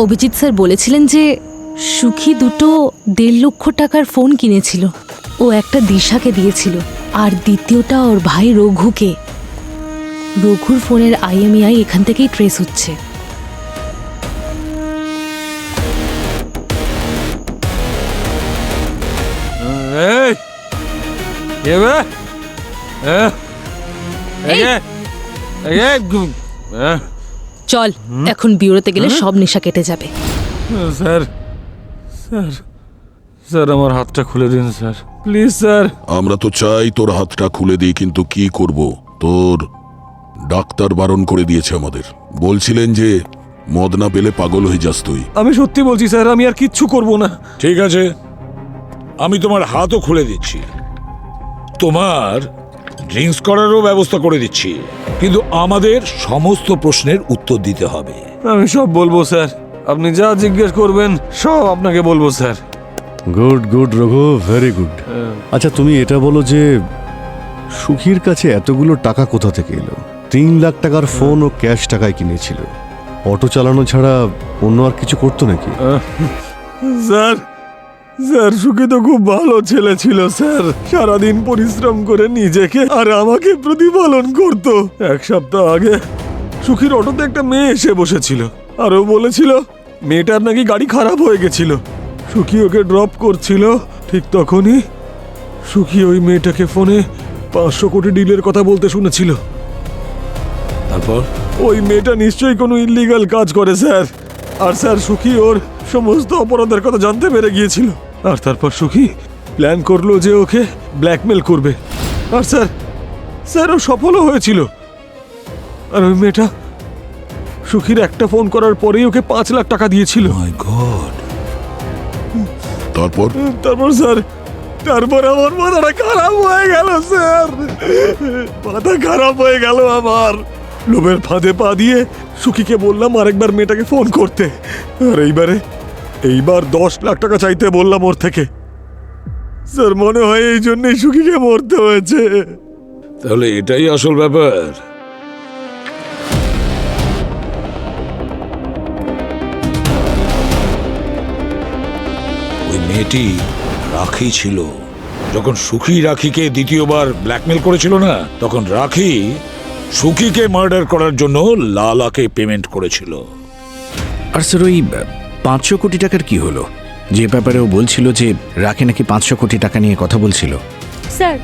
অভিজিৎ স্যার বলেছিলেন যে সুখী 2.5 লক্ষ টাকার ফোন কিনেছিল। ও একটা দিশাকে দিয়েছিল, আর দ্বিতীয়টা ওর ভাই রঘুকে। রঘুর ফোনের IMEI এখান থেকেই ট্রেস হচ্ছে। কে বে? চল এখন বিউরোতে গেলে সব নেশা কেটে যাবে। স্যার স্যার স্যার আমার হাতটা খুলে দিন স্যার, প্লিজ স্যার। আমরা তো চাই তোর হাতটা খুলে দিই, কিন্তু কি করব, তোর ডাক্তার বারণ করে দিয়েছে আমাদের। বলছিলেন যে মদ না পেলে পাগল হয়ে যাস তুই। আমি সত্যি বলছি স্যার, আমি আর কিচ্ছু করব না। ঠিক আছে, আমি তোমার হাতও খুলে দিচ্ছি, তোমার ড্রিঙ্কস করারও ব্যবস্থা করে দিচ্ছি, কিন্তু আমাদের সমস্ত প্রশ্নের উত্তর দিতে হবে। আমি সব বলবো স্যার, আপনি যা জিজ্ঞেস করবেন সব আপনাকে বলবো sir. Good good Raghu, very good. আচ্ছা তুমি এটা বলো যে সুখীর কাছে এতগুলো টাকা কোথা থেকে এলো? 3 লাখ টাকার ফোন ও ক্যাশ টাকায় কিনেছিল, অটো চালানো ছাড়া অন্য আর কিছু করতো নাকি? স্যার স্যার সুখী তো খুব ভালো ছেলে ছিল স্যার, সারাদিন পরিশ্রম করে নিজেকে আর আমাকে প্রতিপালন করত। 1 সপ্তাহ আগে সুখীর অটোতে একটা মেয়ে এসে বসেছিল, আর ও বলেছিল মেয়েটার নাকি গাড়ি খারাপ হয়ে গেছিল। সুখী ওকে ড্রপ করছিল, ঠিক তখনই সুখী ওই মেয়েটাকে ফোনে 500 কোটি ডিলের কথা বলতে শুনেছিল। তারপর ওই মেয়েটা নিশ্চয়ই কোনো ইল্লিগাল কাজ করে স্যার, আর স্যার সুখী ওর সমস্ত অপরাধের কথা জানতে পেরে গিয়েছিল। আর তারপর সুখী প্ল্যান করলো যে ওকে ব্ল্যাকমেল করবে, আর স্যার স্যার ও সফলও হয়েছিল। আর ওই মেয়েটা সুখীর একটা ফোন করার পরেই ওকে 5 লাখ টাকা দিয়েছিল। মাই গড। তারপর তারপর স্যার, তারপর আমার মাথাটা খারাপ হয়ে গেল স্যার, মাথা খারাপ হয়ে গেল আমার। লোভের ফাঁদে পা দিয়ে সুখীকে বললাম আরেকবার মেয়েটাকে ফোন করতে, আর এইবার 10 লাখ টাকা চাইতে বললাম ওর থেকে। স্যার মনে হয় এই জন্যই সুখীকে মরতে হয়েছে। তাহলে এটাই আসল ব্যাপার। ওই মেয়েটি রাখি ছিল। যখন সুখী রাখিকে দ্বিতীয়বার ব্ল্যাকমেল করেছিল না, তখন রাখি সুখীকে মার্ডার করার জন্য লালাকে পেমেন্ট করেছিল। আর স্যার ওই 500 কোটি টাকার কি হলো? যে ব্যাপারে ও বলছিল যে রাখি নাকি 500 কোটি টাকা নিয়ে কথা বলছিল। স্যার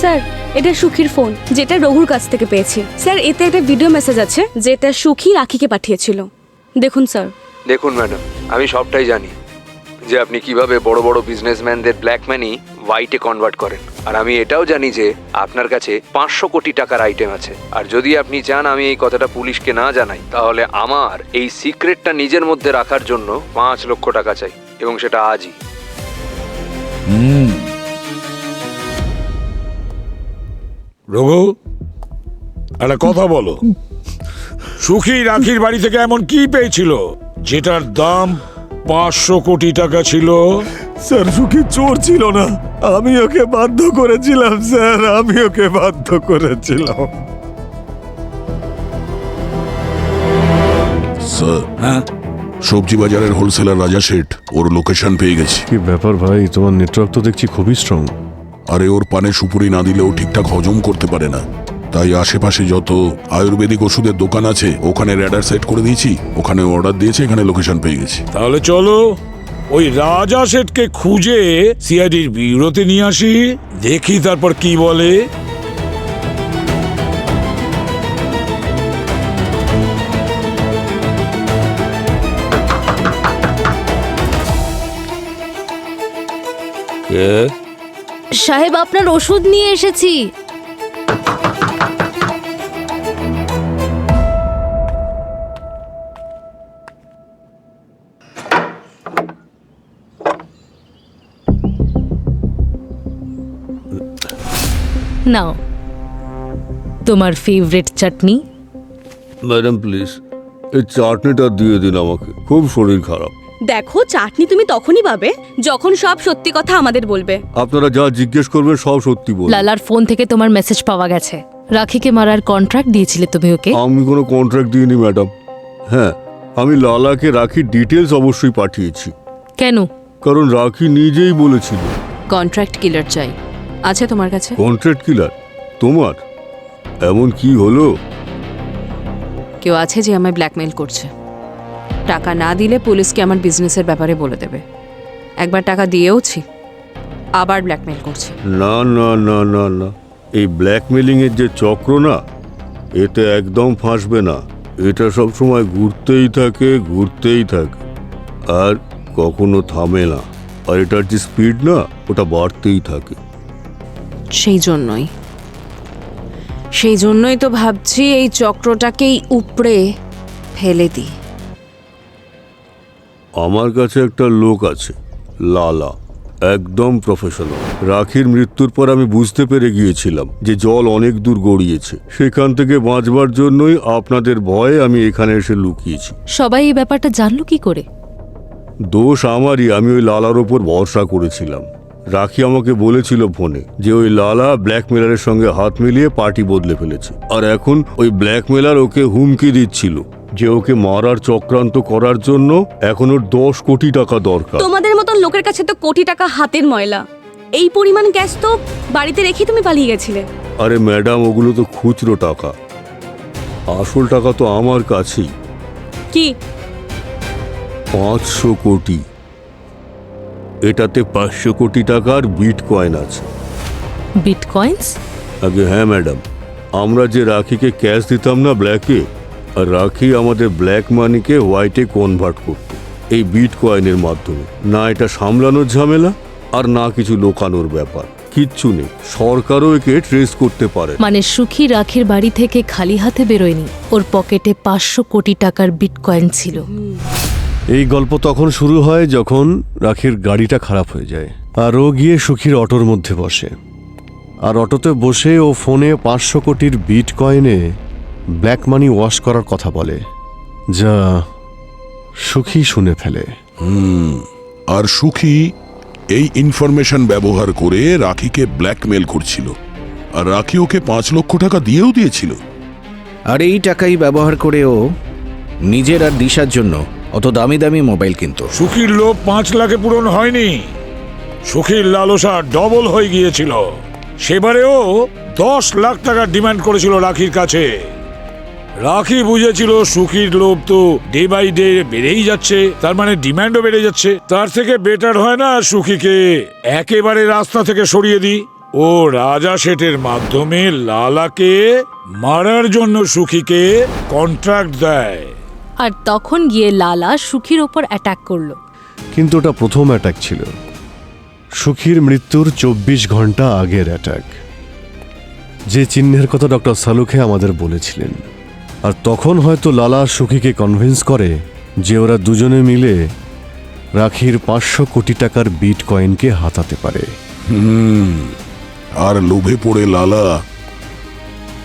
স্যার এটা সুখীর ফোন, যেটা রঘুর কাছ থেকে পেয়েছি। স্যার এতে একটা ভিডিও মেসেজ আছে যেটা সুখী রাখিকে পাঠিয়েছিল, দেখুন স্যার। দেখুন ম্যাডাম, আমি সবটাই জানি যে আপনি কিভাবে বড় বড় বিজনেসম্যানদের ব্ল্যাক মানি হোয়াইটে কনভার্ট করেন, আর আমি এটাও জানি যে আপনার কাছে 500 কোটি টাকার আইটেম আছে। আর যদি আপনি চান আমি এই কথাটা পুলিশকে না জানাই, তাহলে আমার এই সিক্রেটটা নিজের মধ্যে রাখার জন্য 5 লক্ষ টাকা চাই, এবং সেটা আজই। রঘু, একটা কথা বলো, সুখী রাখির বাড়ি থেকে এমন কি পেয়েছিল যেটার দাম 500 কোটি টাকা ছিল? স্যার সুখী চোর ছিল না, আমি ওকে বাধ্য করেছিলাম স্যার, আমি ওকে বাধ্য করেছিলাম। স্যার, সবজি বাজারের হোলসেলার রাজা শেঠ ওর লোকেশন পেয়ে গেছি। কি ব্যাপার ভাই, তোমার নেটওয়ার্ক তো দেখছি খুবই স্ট্রং। আরে ওর পানে সুপুরি না দিলেও ঠিকঠাক হজম করতে পারে না, তাই আশেপাশে যত আয়ুর্বেদিক ওষুধের দোকান আছে ওখানে র্যাডার সেট করে দিয়েছি, ওখানে অর্ডার দিয়েছে, এখানে লোকেশন পেয়ে গেছি। তাহলে চলো ওই রাজা শেঠকে খুঁজে সিআইডির ব্যুরোতে নিয়ে আসি, দেখি তারপর কি বলে। সাহেব আপনার ওষুধ নিয়ে এসেছি। নাও তোমার ফেভারিট চাটনি। ম্যাডাম প্লিজ এই চাটনিটা দিয়ে দিন আমাকে, খুব শরীর খারাপ। দেখো চাটনি তুমি তখনই পাবে যখন সব সত্যি কথা আমাদের বলবে। আপনারা যা জিজ্ঞেস করবেন সব সত্যি বলবেন। লালার ফোন থেকে তোমার মেসেজ পাওয়া গেছে, রাখিকে মারার কন্ট্রাক্ট দিয়েছিলে তুমি ওকে। আমি কোনো কন্ট্রাক্ট দিইনি ম্যাডাম। হ্যাঁ, আমি লালাকে রাখির ডিটেলস অবশ্যই পাঠিয়েছি। কেন? কারণ রাখি নিজেই বলেছিল কন্ট্রাক্ট কিলার চাই। আছে তোমার কাছে? কন্ট্রাক্ট কিলার? তোমার এমন কি হলো? কেউ আছে যে আমায় ব্ল্যাকমেল করছে। টাকা না দিলে পুলিশকে আমার বিজনেসের ব্যাপারে বলে দেবে। একবার টাকা দিয়েওছি, আবার ব্ল্যাকমেল করছে। না না না না না, এই ব্ল্যাকমেলিং এর যে চক্র না, এতে একদম ফাঁসবে না। এটা সব সময় ঘুরতেই থাকে আর কখনো থামে না। আর এটার যে স্পিড না, ওটা বাড়তেই থাকে। সেই জন্যই তো ভাবছি এই চক্রটাকেই উপড়ে ফেলে দিই। আমার কাছে একটা লোক আছে, লালা, একদম প্রফেশনাল। রাখির মৃত্যুর পর আমি বুঝতে পেরে গিয়েছিলাম যে জল অনেক দূর গড়িয়েছে। সেখান থেকে বাঁচবার জন্যই আপনাদের ভয়ে আমি এখানে এসে লুকিয়েছি। সবাই এই ব্যাপারটা জানলো কি করে? দোষ আমারই, আমি ওই লালার ওপর ভরসা করেছিলাম। রাখি আমাকে বলেছিল ফোনে যে ওই লালা ব্ল্যাকমেলারের সঙ্গে হাত মিলিয়ে পার্টি বদলে ফেলেছে, আর এখন ওই ব্ল্যাকমেলার ওকে হুমকি দিচ্ছিল যে ওকে মারার চক্রান্ত করার জন্য এখন ওর 10 কোটি টাকা দরকার। তোমাদের মতন লোকের কাছে তো কোটি টাকা হাতের ময়লা। এই পরিমাণ ক্যাশ তো বাড়িতে রেখে তুমি পালিয়ে গেছিলে। আরে ম্যাডাম, ওগুলো তো খুচরো টাকা, আসল টাকা তো আমার কাছেই। কি? 500 কোটি। এটাতে 500 কোটি টাকার বিটকয়েন আছে। বিটকয়েন্স? আগে হ্যাঁ ম্যাডাম, আমরা যে রাখিকে ক্যাশ দিতাম না ব্ল্যাকে, আর রাখি আমাদের ব্ল্যাক মানিকে হোয়াইটে কনভার্ট করত এই বিটকয়েনের মাধ্যমে। না এটা সামলানোর ঝামেলা, আর না কিছু লোকানোর ব্যাপার, কিচ্ছু নেই। সরকারও একে ট্রেস করতে পারে। মানে সুখী রাখির বাড়ি থেকে খালি হাতে বেরোয়নি, ওর পকেটে 500 কোটি টাকার বিটকয়েন ছিল। এই গল্প তখন শুরু হয় যখন রাখির গাড়িটা খারাপ হয়ে যায়, আর ও গিয়ে সুখীর অটোর মধ্যে বসে। আর অটোতে বসে ও ফোনে 500 কোটির বিটকয়েনে ব্ল্যাক মানি ওয়াশ করার কথা বলে, যা সুখী শুনে ফেলে। আর সুখী এই ইনফরমেশন ব্যবহার করে রাখিকে ব্ল্যাকমেল করছিল, আর রাখি ওকে 5 লক্ষ টাকা দিয়েও দিয়েছিল। আর এই টাকাই ব্যবহার করে ও নিজের আর দিশার জন্য অত দামি দামি মোবাইল কিনত। সুখীর লোভ 5 লাখে পূরণ হয়নি, সুখীর লালসা ডবল হয়ে গিয়েছিল। সেবারেও 10 লাখ টাকা ডিমান্ড করেছিল রাখির কাছে। রাখি বুঝেছিল সুখীর লোভ তো ডে বাই ডে বেড়েই যাচ্ছে, তার মানে ডিমান্ডও বেড়ে যাচ্ছে। তার থেকে বেটার হয় না সুখীকে একেবারে রাস্তা থেকে সরিয়ে দিই। ও রাজা শেঠের মাধ্যমে লালাকে মারার জন্য সুখীকে কন্ট্রাক্ট দেয়। আর তখন গিয়ে লালা সুখীর ওপর অ্যাটাক করলো। কিন্তু ওটা প্রথম অ্যাটাক ছিল, সুখীর মৃত্যুর 24 ঘন্টা আগের অ্যাটাক, যে চিহ্নের কথা ডক্টর সালুখে আমাদের বলেছিলেন। আর তখন হয়তো লালা সুখীকে কনভিন্স করে যে ওরা দুজনে মিলে রাখির 500 কোটি টাকার বিটকয়েনকে হাতাতে পারে। আর লোভে পড়ে লালা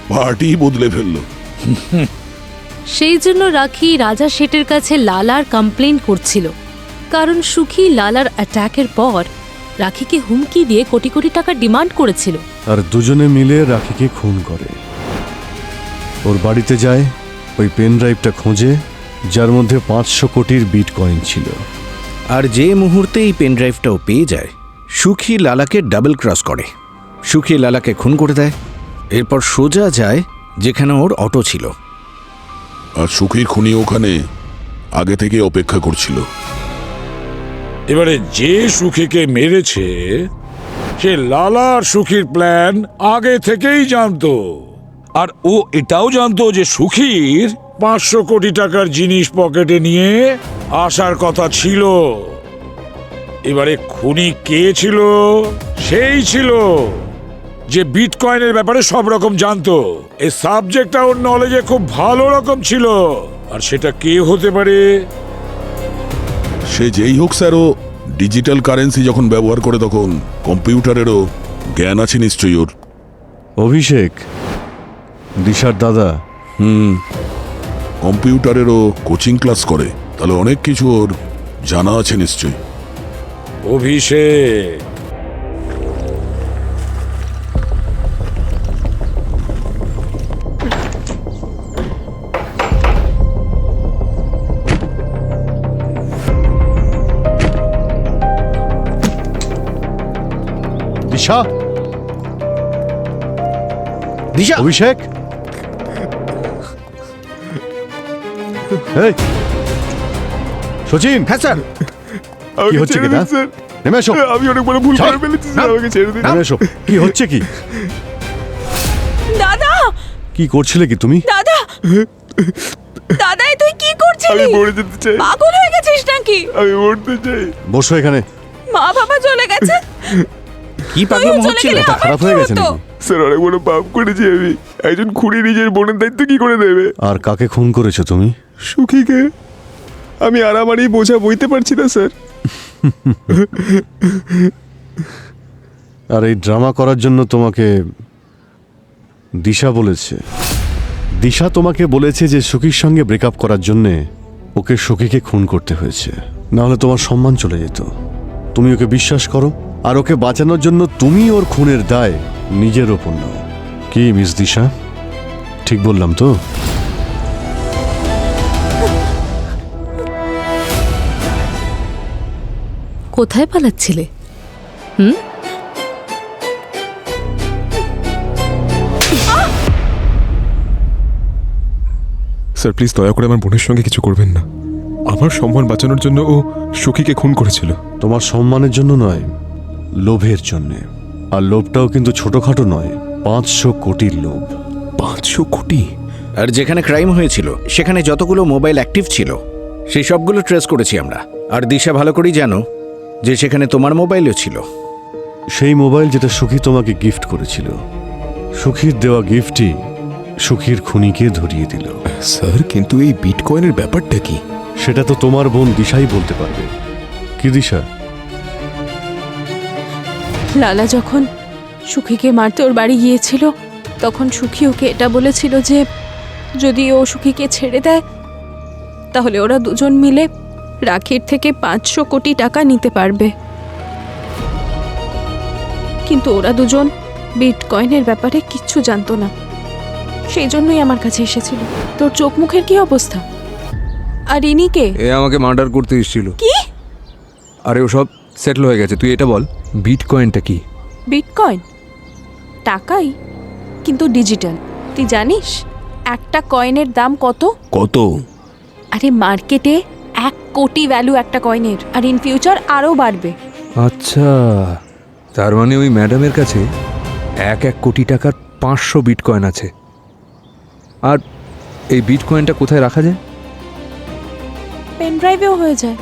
পার্টি বদলে ফেলল। সেই জন্য রাখি রাজা শেঠের কাছে লালার কমপ্লেন করছিল, কারণ সুখী লালার অ্যাটাকের পর রাখিকে হুমকি দিয়ে কোটি কোটি টাকা ডিমান্ড করেছিল। আর দুজনে মিলে রাখিকে খুন করে। ওর বাড়িতে যায়, ওই পেন ড্রাইভটা খোঁজে যার মধ্যে 500 কোটির বিটকয়েন ছিল। আর যে মুহূর্তে এই পেন ড্রাইভটাও পেয়ে যায়, সুখী লালাকে ডাবল ক্রস করে। সুখী লালাকে খুন করে দেয়, এরপর সোজা যায় যেখানে ওর অটো ছিল। আর সুখী খুনি ওখানে আগে থেকে অপেক্ষা করছিল। এবারে যে সুখীকে মেরেছে সে লালা আর সুখীর প্ল্যান আগে থেকেই জানতো। আর ও এটাও জানতো যে সুখীর 500 কোটি টাকার জিনিস পকেটে নিয়ে আসার কথা ছিল। এবারে খুনি কে ছিল? সেই ছিল যে বিটকয়েনের ব্যাপারে সব রকম জানতো। এই সাবজেক্টটা ওর নলেজে খুব ভালো রকম ছিল। আর সেটা কে হতে পারে? সে যেই হোক স্যার, ও ডিজিটাল কারেন্সি যখন ব্যবহার করে তখন কম্পিউটারেরও জ্ঞান আছে নিশ্চয়ই ওর। অভিষেক, দিশার দাদা। কম্পিউটারেরও কোচিং ক্লাস করে, তাহলে অনেক কিছু ওর জানা আছে নিশ্চয়ই। অভিষেক দিশা, দিশা, অভিষেক, এই সচিন। হ্যাঁ স্যার। কি হচ্ছে কি না? নেমে এসো। আমি অনেক বড় ভুল করে ফেলেছি স্যার, আমাকে ছেড়ে দিন। নেমে এসো। কি হচ্ছে কি? দাদা কি করছিলে কি তুমি? দাদা দাদা তুই কি করছিস? আমি মরে যেতে চাই। পাগল হয়ে গেছিস নাকি? আমি মরতে চাই। বসো এখানে। মা বাবা চলে গেছে। কি পাগলামো হচ্ছিল? মাথা খারাপ হয়ে গেছে নাকি? স্যার অনেক বড় পাপ করেছি আমি। একজন খুনি নিজের বোনের দায়িত্ব কি করে দেবে? আর কাকে খুন করেছো তুমি? সুখীকে। আমি আর আমার এই বোঝা বইতে পারছি না স্যার। আর এই ড্রামা করার জন্য তোমাকে দিশা বলেছে। দিশা তোমাকে বলেছে যে সুখীর সঙ্গে ব্রেকআপ করার জন্যে ওকে সুখীকে খুন করতে হয়েছে, না হলে তোমার সম্মান চলে যেত। তুমি ওকে বিশ্বাস করো, আর ওকে বাঁচানোর জন্য তুমি ওর খুনের দায় নিজের ওপর নাও। কি মিস দিশা, ঠিক বললাম তো? কোথায় পালাচ্ছিলে? হুম? স্যার প্লিজ দয়া করে আমার বোনের সঙ্গে কিছু করবেন না। আমার সম্মান বাঁচানোর জন্য ও সুখীকে খুন করেছিল। তোমার সম্মানের জন্য নয়, লোভের জন্যে। আর লোভটাও কিন্তু ছোটখাটো নয়, 500 কোটির লোভ। 500 কোটি? আর যেখানে ক্রাইম হয়েছিল সেখানে যতগুলো মোবাইল অ্যাক্টিভ ছিল সেই সবগুলো ট্রেস করেছি আমরা। আর দিশা ভালো করেই জানো যে সেখানে তোমার মোবাইলও ছিল। সেই মোবাইল যেটা সুখী তোমাকে গিফট করেছিল, সুখীর দেওয়া গিফটই সুখীর খুনিকে ধরিয়ে দিল। স্যার কিন্তু এই বিটকয়েনের ব্যাপারটা কি? সেটা তো তোমার বোন দিশাই বলতে পারবে। কি দিশা? লালা যখন সুখীকে মারতে ওর বাড়ি গিয়েছিল তখন সুখী ওকে এটা বলেছিল যে যদি ও সুখীকে ছেড়ে দেয় তাহলে ওরা দুজন মিলে রাখির থেকে 500 কোটি টাকা নিতে পারবে। কিন্তু ওরা দুজন বিটকয়েনের ব্যাপারে কিচ্ছু জানতো না, সেই জন্যই আমার কাছে এসেছিল। তোর চোখ মুখের কি অবস্থা? আর ইনি কে? এ আমাকে মার্ডার করতে এসেছিল। কি? আরে ওসব সেটেল হয়ে গেছে, তুই এটা বল বিটকয়েনটা কি? বিটকয়েন টাকাই, কিন্তু ডিজিটাল। তুই জানিস একটা কয়েনের দাম কত? কত? আরে মার্কেটে 1 কোটি ভ্যালু একটা কয়েনের, আর ইন ফিউচার আরও বাড়বে। আচ্ছা, তার মানে ওই ম্যাডামের কাছে 1 কোটি টাকার 500 বিটকয়েন আছে। আর এই বিটকয়েনটা কোথায় রাখা যায়? পেন ড্রাইভেও হয়ে যায়।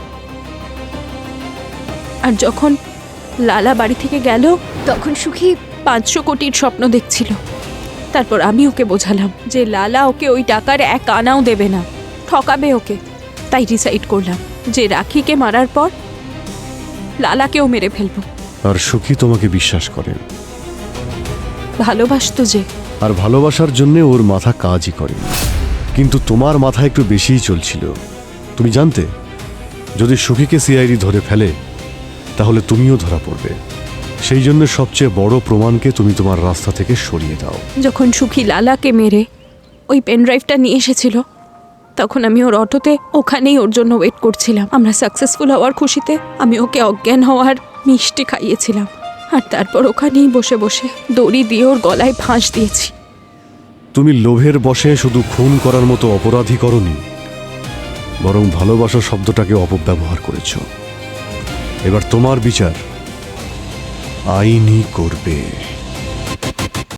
আর যখন লালা বাড়ি থেকে গেল তখন সুখী 500 কোটির স্বপ্ন দেখছিল। তারপর আমি ওকে বোঝালাম যে লালা ওকে ওই টাকার 1 আনাও দেবে না, ঠকাবে ওকে। তাই ডিসাইড করলাম যে রাখিকে মারার পর লালাকেও মেরে ফেলবো। আর সুখী তোমাকে বিশ্বাস করে, ভালোবাসতো যে। আর ভালোবাসার জন্য ওর মাথা কাজই করেনি। কিন্তু তোমার মাথা একটু বেশিই চলছিল। তুমি জানতে যদি সুখীকে সিআইডি ধরে ফেলে তাহলে তুমিও ধরা পড়বে। সেই জন্য সবচেয়ে বড় প্রমাণকে তুমি তোমার রাস্তা থেকে সরিয়ে দাও। যখন সুখী লালাকে মেরে ওই পেন ড্রাইভটা নিয়ে এসেছিল তখন আমি ওর অটোতে ওখানেই ওর জন্য ওয়েট করছিলাম। আমরা সাকসেসফুল হওয়ার খুশিতে আমি ওকে অজ্ঞান হওয়ার মিষ্টি খাইয়েছিলাম, আর তারপর ওখানেই বসে বসে দড়ি দিয়ে ওর গলায় ফাঁস দিয়েছি। তুমি লোভের বশে শুধু খুন করার মতো অপরাধী করনি, বরং ভালোবাসা শব্দটাকে অপব্যবহার করেছ। এবার তোমার বিচার আইনই করবে।